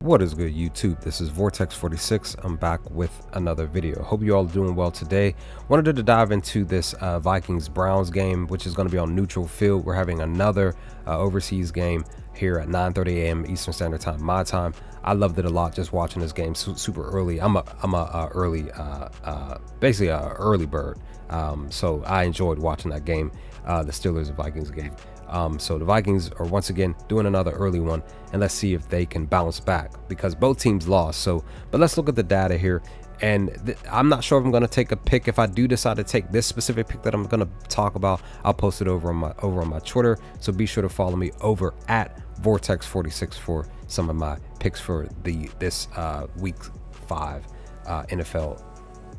What is good, YouTube? This is Vortex46. I'm back with another video. Hope you all are doing well today. Wanted to dive into this Vikings Browns game, which is going to be on neutral field. We're having another overseas game here at 9:30 a.m. Eastern Standard Time, my time. I loved it a lot just watching this game super early. I'm a early basically a early bird, so I enjoyed watching that game, the Steelers and Vikings game. So the Vikings are once again doing another early one, and let's see if they can bounce back because both teams lost. So, but let's look at the data here. And I'm not sure if I'm going to take a pick. If I do decide to take this specific pick that I'm going to talk about, I'll post it over on my Twitter. So be sure to follow me over at Vortex46 for some of my picks for this week 5 NFL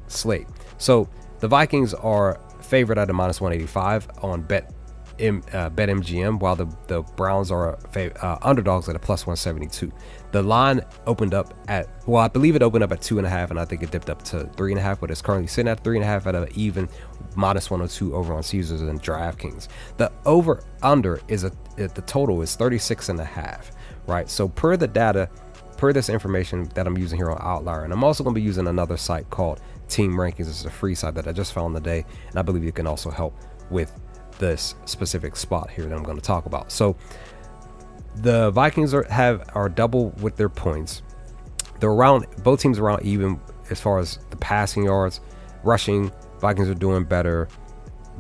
slate. So the Vikings are favored at a -185 on BetMGM, while the Browns are underdogs at a +172. The line opened up at, well, I believe it opened up at 2.5, and I think it dipped up to 3.5, but it's currently sitting at 3.5 at an even -102 over on Caesars and DraftKings. The over under is the total is 36.5, right? So per the data, per this information that I'm using here on Outlier, and I'm also going to be using another site called Team Rankings. It's a free site that I just found today, and I believe it can also help with this specific spot here that I'm going to talk about. So the Vikings are double with their points. They're around, both teams around even as far as the passing yards. Rushing, Vikings are doing better,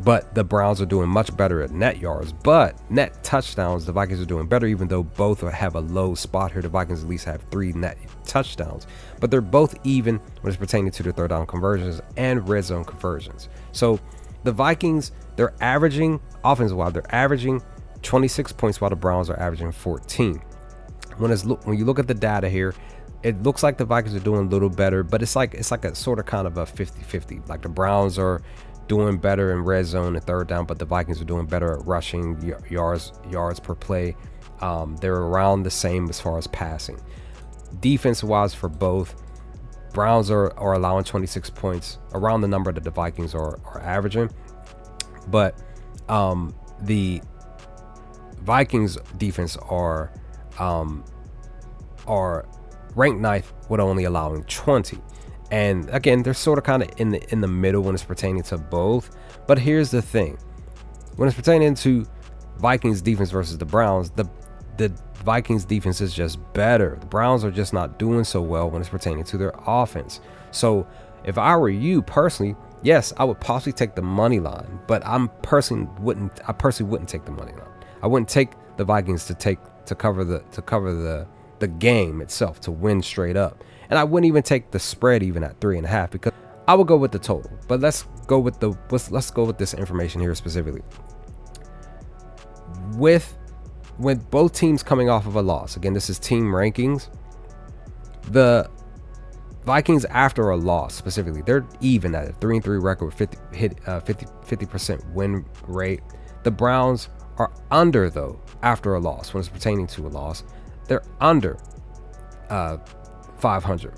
but the Browns are doing much better at net yards. But net touchdowns, the Vikings are doing better, even though both have a low spot here. The Vikings at least have 3 net touchdowns, but they're both even when it's pertaining to their third down conversions and red zone conversions. So the Vikings, they're averaging, offensive-wise, they're averaging 26 points while the Browns are averaging 14. When you look at the data here, it looks like the Vikings are doing a little better, but it's like a sort of kind of a 50-50. Like the Browns are doing better in red zone and third down, but the Vikings are doing better at rushing yards per play. They're around the same as far as passing. Defense-wise for both, Browns are allowing 26 points, around the number that the Vikings are averaging. But the Vikings defense are ranked 9th with only allowing 20. And again, they're sort of kind of in the middle when it's pertaining to both. But here's the thing. When it's pertaining to Vikings defense versus the Browns, the Vikings defense is just better. The Browns are just not doing so well when it's pertaining to their offense. So if I were you personally, yes, I would possibly take the money line, but I personally wouldn't take the money line. I wouldn't take the Vikings to cover the game itself, to win straight up. And I wouldn't even take the spread even at 3.5, because I would go with the total. But let's go with this information here specifically. With both teams coming off of a loss, again, this is Team Rankings. The Vikings, after a loss specifically, they're even at a 3-3 record with 50% win rate. The Browns are under, though, after a loss. When it's pertaining to a loss, they're under 500.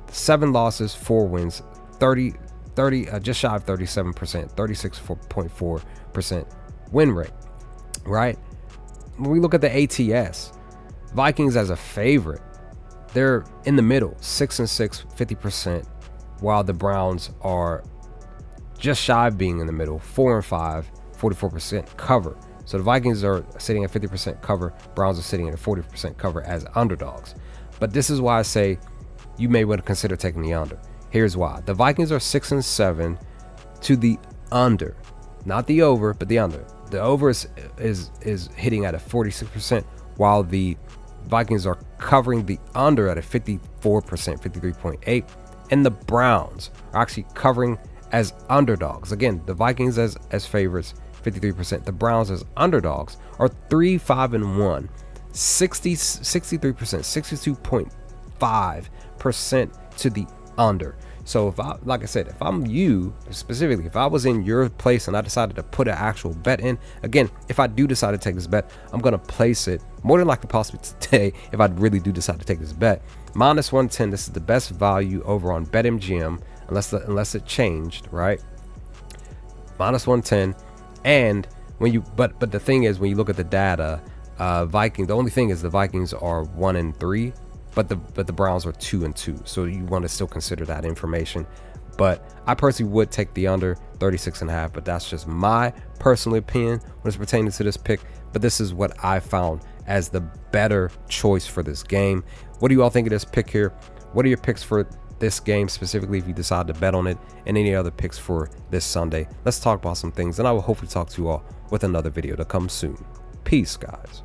7 losses, 4 wins, 30 just shy of 37%, 36.4% win rate, right? When we look at the ATS, Vikings as a favorite, they're in the middle, 6-6, 50%, while the Browns are just shy of being in the middle, 4-5, 44% cover. So the Vikings are sitting at 50% cover, Browns are sitting at a 40% cover as underdogs. But this is why I say you may want to consider taking the under. Here's why. The Vikings are 6-7 to the under, not the over, but the under. The over is hitting at a 46%, while the Vikings are covering the under at a 54%, 53.8, and the Browns are actually covering as underdogs. Again, the Vikings as favorites, 53%. The Browns as underdogs are 3-5-1, 63%, 62.5% to the under. So if like I said, if I'm you specifically, if I was in your place and I decided to put an actual bet in, again, if I do decide to take this bet, I'm going to place it more than likely possibly today. If I really do decide to take this bet, -110, this is the best value over on BetMGM, unless it changed, right? -110. And when you, but the thing is, when you look at the data, Vikings, the only thing is the Vikings are 1-3 but the Browns are 2-2, so you want to still consider that information. But I personally would take the under 36.5, but that's just my personal opinion when it's pertaining to this pick. But this is what I found as the better choice for this game. What do you all think of this pick here? What are your picks for this game specifically if you decide to bet on it, and any other picks for this Sunday? Let's talk about some things, and I will hopefully talk to you all with another video to come soon. Peace, guys.